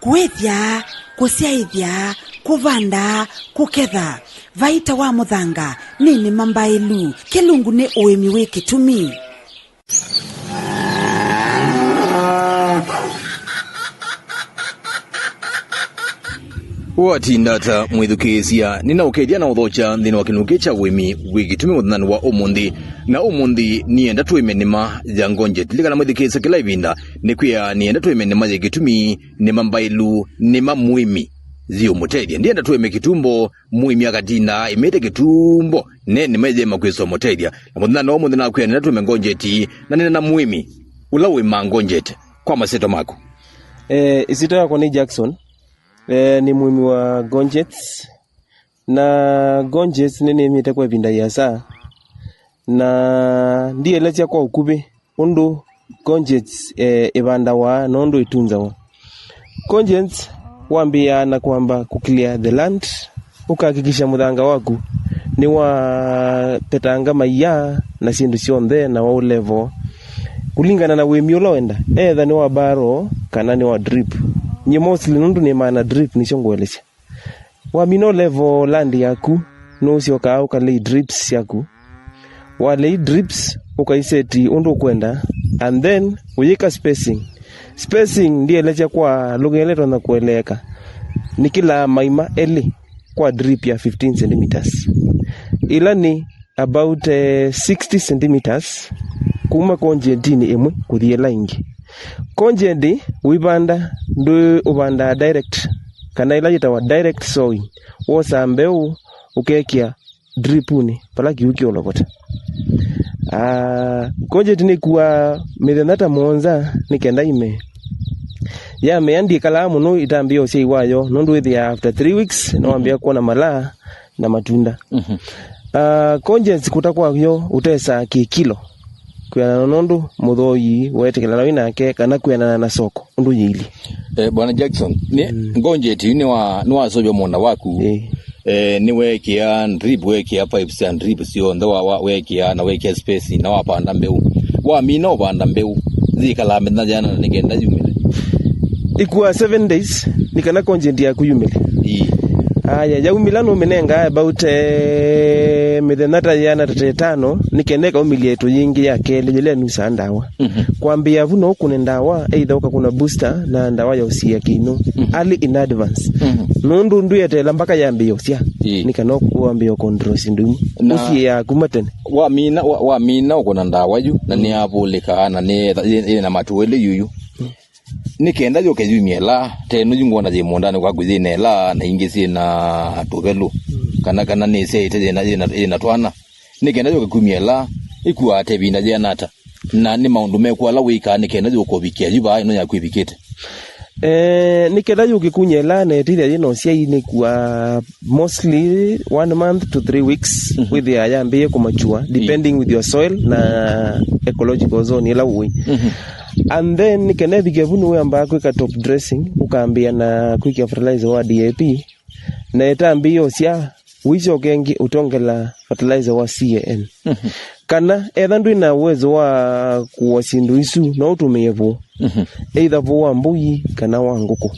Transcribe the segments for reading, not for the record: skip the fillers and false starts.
kuethya kusiaithya kuvanda kuketha vaita wa muthanga nini mambailu kilungu ni uimi wi Kitumi. Watindata mwithukiisia nina ukedia na uthocha nthini wa kinuki cha uimi wi Kitumi muthani wa umuthi na umuthi nienda twime nima ya Gojects likana mwithikisa kila ivinda ni kwia nienda twime nima ya Kitumi nima mbailu nima muimi zio mutedia ndienda twime kitumbo muimi akatina imete kitumbo ne nimeje makwiso mutedia na muthani wa umuthi na kwia nienda twime Gojects na nina muimi ula wima Gojects kwa maseto mako. Isito yako ni Jackson. Ni muimi wa Gojects na Gojects nini mitekwa vinda yasa na ndiye letia kwa ukube undu Gojects ibanda wa na undu itunza wa Gojects wambia na kwamba kuclear the land ukahakikisha muthanga waku ni wa petanga maiya na sindu sionthe na wa level kulingana na wemi uloenda either ni wa baro kana ni wa drip ni mostly nundu ni maana drip ni shongwelesha wa mino level land yaku no sioka ukale drips yaku wale drips ukaiseti undu kwenda and then uyika spacing ndiye lecha kwa lugeleto na kueleka ni kila maima eli kwa drip ya 15 centimeters ila ni about 60 centimeters kuma konjentini imwe kuthiela ingi konjendi wibanda ndu ubanda direct kana ila yitawa direct sowing wosa mbeu ukekia dripuni pala kiuki olopota konjendi ni kuwa mithenata monza nikenda ime ya meandi kalamu no itambio sei wayo nundu ithia after 3 weeks no ambia kuona mala na matunda Gojects kutakwa yo utesa kilo kuyana nondu muthoi wetekela nawe nake kana kuyana na soko undu yili. Bwana Jackson ni Gojects ni wa sojo mona waku ni wekia drip wekia pipes and drip sio ndo wa wekia na wekia space na wapanda mbeu wa mina wapanda mbeu zikala mena jana nigenda yumile ikuwa 7 days nikana Gojects ya kuyumile aya ya umilano menenga about mithenata yana 5 nikeneka umilieto yingi yake lejele nusa ndawa kwambia vuno kuna ndawa either kuna booster na ndawa ya usia kinu early in advance nundu ndu yetela mpaka yambio sia nikana kuambia controls ndu usi ya kumatene wa mina uko na ndawa yu na ni apulika na ni na matuwele yuyu nikenda yo kejumyela teno jungona je mondane kwa gwizine la na ingisi na tobelu kana ni se ite na twana nikenda yo kumyela ikuwa tebina je nata na ni maundu mekwa la wika nikenda yo kobikia jiba ino ya kwibikite nikenda yo kikunyela na tire je no sia ine kwa mostly 1 month to 3 weeks with the ayambie kumachua depending with your soil na ecological zone ila uwi and then nikene vigevunu we ambako ka top dressing ukaambia na quick fertilizer wa DAP na etambio sia wicho gengi utongela fertilizer wa CAN kana ethandu ina uwezo wa kuwasindu isu na utumeyevu either wa mbuyi kana wa nguku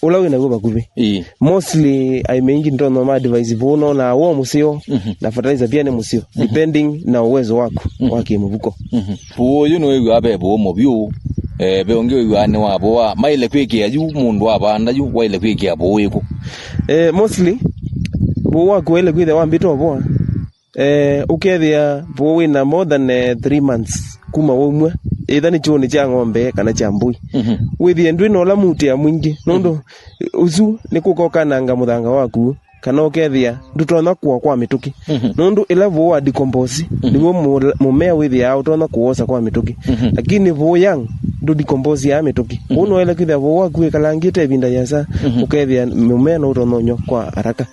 ula wina go bakuve mostly I mengi ndo no ma device vuno na wo musio na fertilizer pia ni musio depending na uwezo wako wake muvuko uyu no yu abebo mobyo beonge yu ane wabo wa maile kwiki aju mundu abanda yu waile kwiki abo wiko mostly bo wa kwele kwithe wa mbito bo ukethia bo wina more than 3 months kuma womwe either ni choni cha ng'ombe kana cha mbui withi ndwi no la muti ya mwingi nondo uzu ni kukoka nanga muthanga waku kana ukethia ndutona kwa mituki nondo elevo wa decompose niwo mumea withi ya utona kuosa kwa mituki lakini vo yang ndu decompose ya mituki uno ele kwithia vo waku kalangite vinda yasa ukethia mumea no utononyo kwa haraka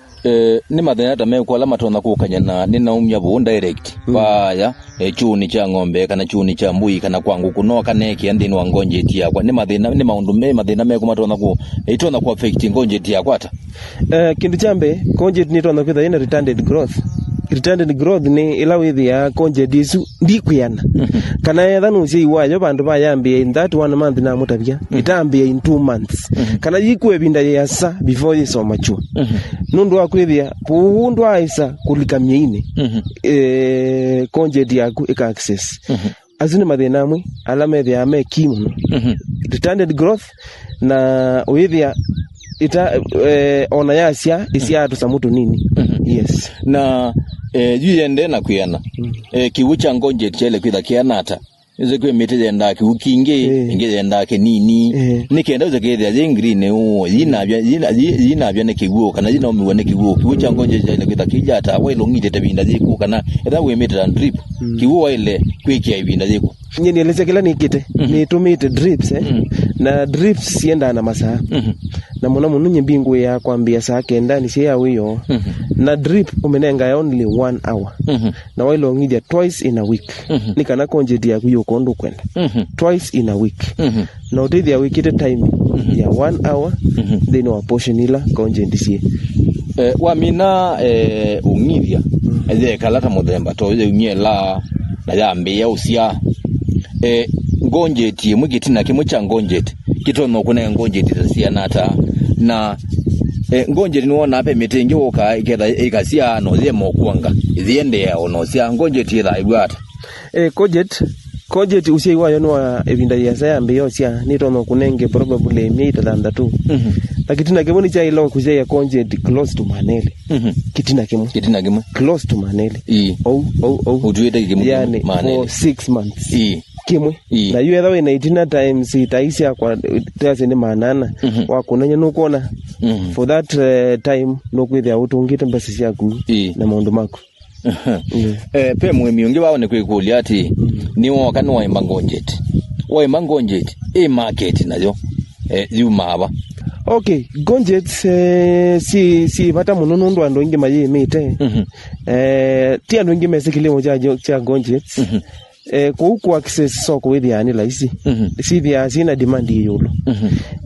ni mathenata mekwa la matona kukanyana ni naumya bo direct baya chuni cha ng'ombe kana chuni cha mbui kana kwangu kuno kaneki andini wa Gojects yakwa ni mathina ni maundu mathina meko matona ku itona ku affect Gojects yakwa ta kindu chambe Gojects ni tona kwitha ina retarded growth retarded growth ni ila withi ya conject isu ndi kuyana kana yetha no cie iwayo bandu bayambia in that 1 month na mutabia itambia in 2 months kana yikwe binda ya sa before is so mature nundu akwithia pundu aisa kulikamia ine conject yaku ika access azine mathina amwe alama ya me kimu retarded growth na withia ita ona yasia isiatu samutu nini yes na yuyende na kuyana kiwucha ngonje chele kwitha kianata ize kwe mete yenda kiwukinge inge yenda ke nini nikenda uze kethia zingrine o yinabya ne kiwuo kana yina omiwone kiwuo kiwucha ngonje chele kwitha kijata welo ngite tabinda ziku kana etha we mete dan drip kiwuo ile kwikia ibinda ziku nyeni elezekela nikite ni tumite drips na drips sienda na masaa na mwana mununye mbingu ya kwambia saa kenda ni sia wiyo na drip umenenga only 1 hour na wilo ngidia twice in a week nikana conject ya kuyo kondo kwenda twice in a week na utidi ya week time ya 1 hour then wa portion ila conject sie wa mina ungidia eze kalata modemba to eze unyela na yambe ya usia ngonjeti mwigitina kimucha ngonjeti kitono kuna ngonjeti sianata na ngonjeti niwona ape mitenge woka iketha ikasia no ze mokuanga ziende ya ono sia ngonjeti ila ibwata conject usia iwayo no ebinda ya sayambe yo sia nitono kunenge probably mita than tu lakitina kemoni cha ilo kuzia conject close to manele kitina kemo close to manele ujuete kemo yani manele for 6 months kimwe na yu etha wina 18 times itaisia kwa tase ni manana wakunanya nukona for that time nokwithia utungite mbasi ciaku na maundu maku pe mwemi ungi baone kwikulia ati ni wakana wa imangonjet market nayo yumaba okay Gojects si bata munono ndo ando ingi maye mete ti ando ingi mesikilimo cha Gojects ku access soko with yani laisi si vya sina demand yolo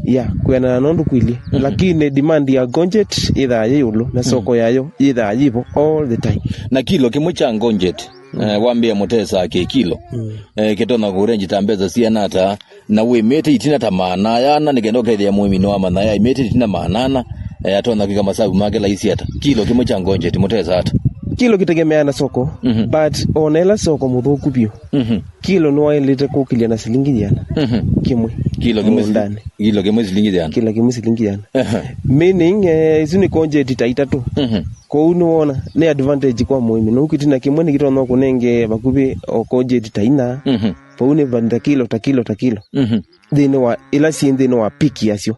ya kwena nondu kwili lakini demand ya Gojects idha yolo na soko yayo idha yipo all the time na kilo kimucha Gojects wambia motesa ke kilo ketona kurenji tambeza sianata na we mete itina tamana yana nikendoka ile ya muimi no ama na ya mete itina manana atona kika masabu make laisi hata kilo kimucha Gojects motesa hata kilo kitegemea na soko but onela soko mudhuku pio kilo no ilete kukilia na shilingi jana kimwe kilo kimwe shilingi jana kila kimwe shilingi jana meaning isuni Gojects taita tu ko unuona ni advantage kwa muimi no ukitina kimwe ni kitono kunenge bakubi Gojects taina paune banda kilo ta kilo thino wa ila si thino wa piki yacio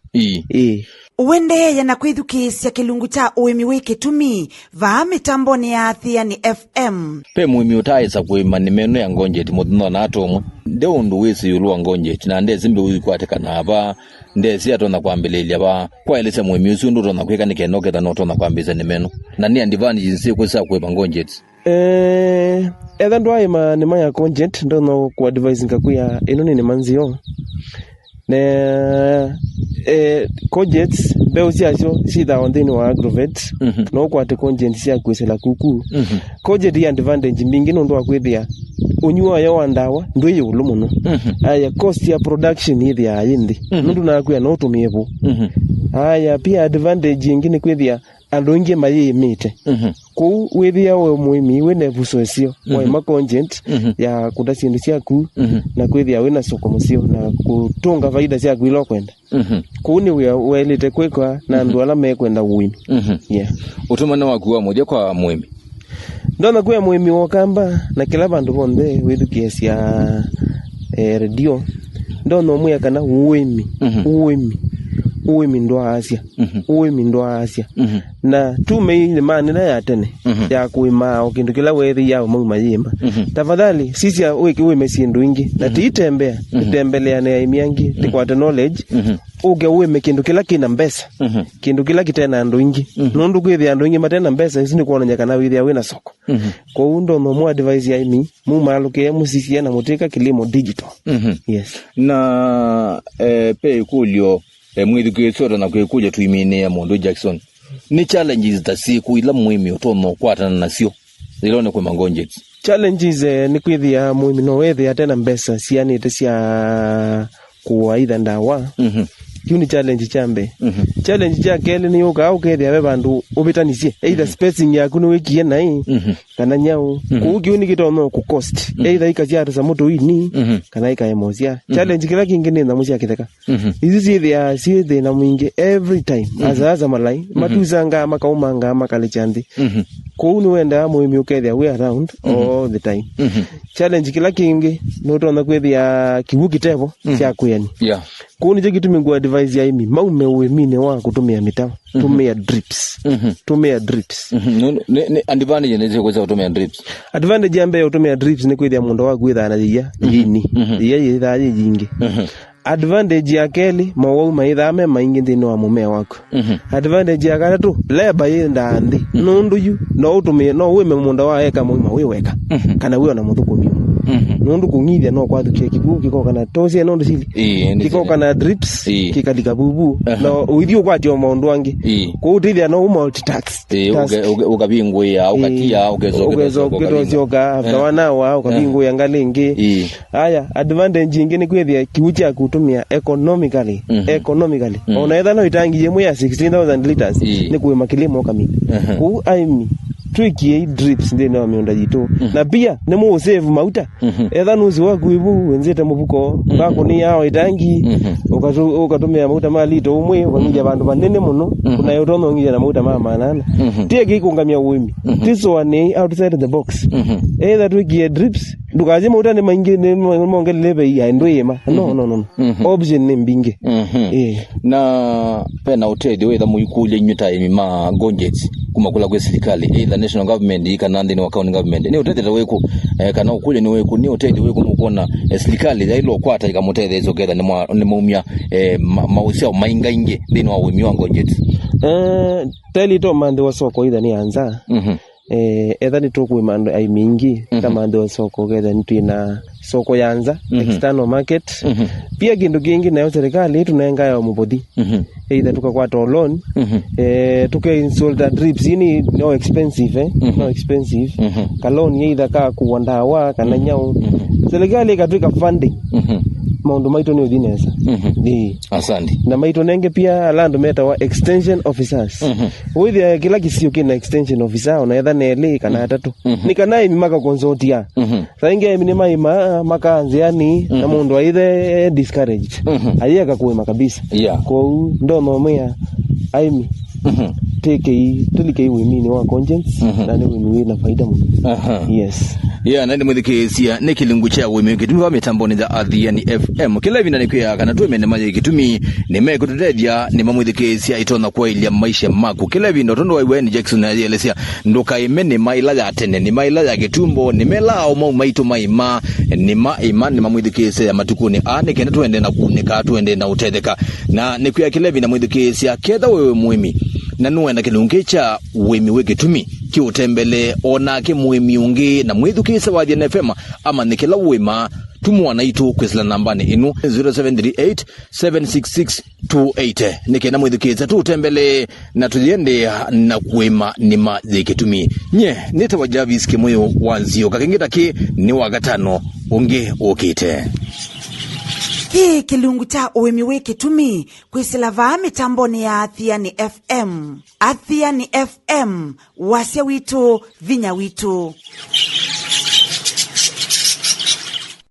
uwende yana kwithukisya kilungu cha Uimi wi Kitumi va mitamboni ya Athiani FM pe muimi utaisa kuima ni meno ya Gojects muthino na atomwe nde undu wisi yulua Gojects na nde zimbe uikwatekana aba nde si atona kwambelelia ba kwa elese muimi usundu tona kweka nikenoke tano tona kwambeza ni meno na ni andivani jinsi kwesa kuipa Gojects etha ndwaima ni maya Gojects ndo no ku advise ngakuya ino ni manzio ne Gojects beo siacio sitha ondeni wa agrovet no kwate Gojects cia kwesela kuku Gojects ya advantage mingi no ndo akwithia unyua yo wandawa ndo yulu muno aya cost ya production ithi ya yindi ndu na kuya no tumievo aya pia advantage nyingine kwithia andu ingi mayi mite ku withia we muimi we ne busocio wa Gojects ya kudasindu ciaku na kwithia we na soko musio na kutunga faida ciaku ilo kwenda ku ni we welite kwekwa na andu ala mekwenda Uimi utumana wakuwa moja kwa muimi ndona kuya muimi wokamba na kila bandu bonde withukiasia radio ndona muya kana Uimi ndo Asia Uimi ndo Asia na tume ile manina ya tene ya kuima okindu kila wethi ya mama yima tafadhali sisi wiki Uimi sindu ingi na titembea tembelea na imiangi tikwata knowledge uge Uimi kindu kila kina mbesa kindu kila kitena ndo ingi nundu kwithi ando ingi matena mbesa isini kuona nyakana withi ya wina soko kwa undo no mu advise ya imi mu maluke musisi na mutika kilimo digital yes na pe kulio mwithukisora na kwekuja tuimine ya Mondo Jackson ni challenges ta siku ila muimi utono kwatana nasio zilone kwa Gojects? Challenges ni kwithia muimi no wethe atena mbesa cianite cia kuwaitha ndawa. Kiu ni challenge chambe. Challenge cha kele ni uka ukethia we bandu ubitanicie either spacing yaku ni wikie nai kana nyau kukiu ni gitono ku cost either ikacia sa moto ini kana ikaemosia. Challenge kila kingi ni ndamu cia kitheka. Izi thia na mwingi every time azaza malai matuzanga makaumanga makalichandi. Ku ni wenda muimi ukethia we around all the time. Challenge kila kingi no tona kwithia kibuki tebo cia kuyani. Kuni je Kitumi ngwa advise ya Uimi maume Uimi wa kutumia mitawa tumia drips. Tumia drips. Ne advantage ne kuweza kutumia drips. Advantage ambayo kutumia drips ni kwithia mundu wa gwitha na yia yini yia yingi. Advantage ya keli mawauma ithame maingi ndino wa mumea wako. Advantage ya gatatu leba yenda ndi nundu yu no utumie no wime mundu wa eka muima weweka kana wiyo na muthukumi nundu kungithia no kwathukia kibu kiko kana tosia nundu sili kiko kana drips kikadika bubu no withio kwatio maundu angi kuutithia no multitask ukabingwe ukatia ugezoga after wa ukabingwe angalingi haya. Advantage nyingine kwithia kiucha kutumia economically onaetha no itangi yemwe ya 16,000 liters ni kuima kilimo kamili ku Uimi twiki drips ndene wa mionda jitu na pia nemo save mauta etha nuzi waku ibu wenzete mubuko ngako ni yao itangi ukatumia mauta malito umwe wanija bandu banene muno kuna yotono ngija na mauta mama nana tie gikungamia Uimi tiso ane outside the box etha twiki drips ndukaje mauta ne maingi ne mongelele be ya ndoyema no option ne mbinge na pena utedi wetha muikule nyuta ima Gojects kumakula kwa serikali either national government kana ndini wa county government ni utedi weku kana ukule ni weku ni utedi weku mukona serikali zailo kwata ikamutede hizo getha ni maumia mausia mainga inge ndini wa Uimi wa Gojects teli to mande wa soko either ni anza etha ni tuku imando ai mingi kama ndo soko getha ni tuna soko yanza external market pia kindu kingi nayo serikali tunaenga ya mubodi either tukakwata loan tukainstall the drips ini no expensive ka loan either ka kuandawa kana nyau serikali ikatwika funding maundu maito ni udinesa asante na maito nenge pia land meta wa extension officers with kila kisio kina extension officer unaetha nele kana tatu ni kana imaka consortia sainge mimi makanzi yani na mundu aithe discouraged ayeka kuima kabisa kwa ndo nomea Uimi tulike Uimi wa Gojects na ni Uimi na faida muno yes nani mwithikisia ni kilungu cha Uimi Kitumi wa mitamboni za Athiani FM kila vina nikwia kana tuwe mene maji Kitumi ni mekututedia ni mamwithikisia itona kwa ilia maisha maku kila vina tondo wa Iweni Jackson na yelesia ndoka imeni maila ya tene ni maila ya Kitumbo ni melao maito maima ni maima ni mamwithikisia ya matukuni kena tuende na kunika tuende na utedeka na nikwia kila vina mwithikisia ketha wewe Uimi na nuenda kilungu cha Uimi we Kitumi kiutembele onake Uimi ungi na mwithukisa wa Athiani FM ama nikila wima tumuana itu kwesla nambani inu 0738-766-280 nikena mwithukisa tutembele na tuliende na kuima nima ze Kitumi nye nita wajavis kimoyo wanzio kakengita ki ni wagatano unge okite hii kilungu cha Uimi we Kitumi kwisila vaa mitamboni ya Athiani FM. Athiani FM, wasia witu, vinya witu.